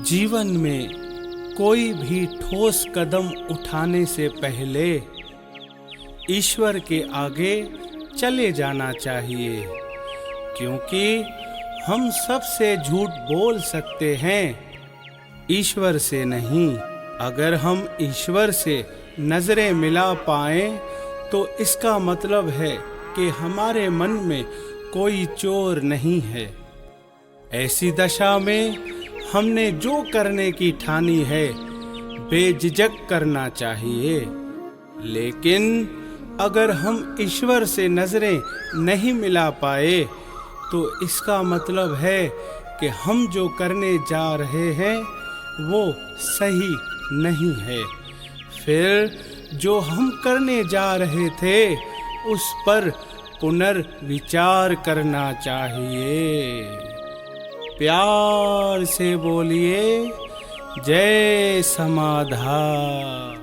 जीवन में कोई भी ठोस कदम उठाने से पहले ईश्वर के आगे चले जाना चाहिए, क्योंकि हम सबसे झूठ बोल सकते हैं, ईश्वर से नहीं। अगर हम ईश्वर से नजरें मिला पाएं तो इसका मतलब है कि हमारे मन में कोई चोर नहीं है। ऐसी दशा में हमने जो करने की ठानी है बेझिझक करना चाहिए। लेकिन अगर हम ईश्वर से नजरें नहीं मिला पाए तो इसका मतलब है कि हम जो करने जा रहे हैं वो सही नहीं है। फिर जो हम करने जा रहे थे उस पर पुनर्विचार करना चाहिए। प्यार से बोलिए, जय समाधान।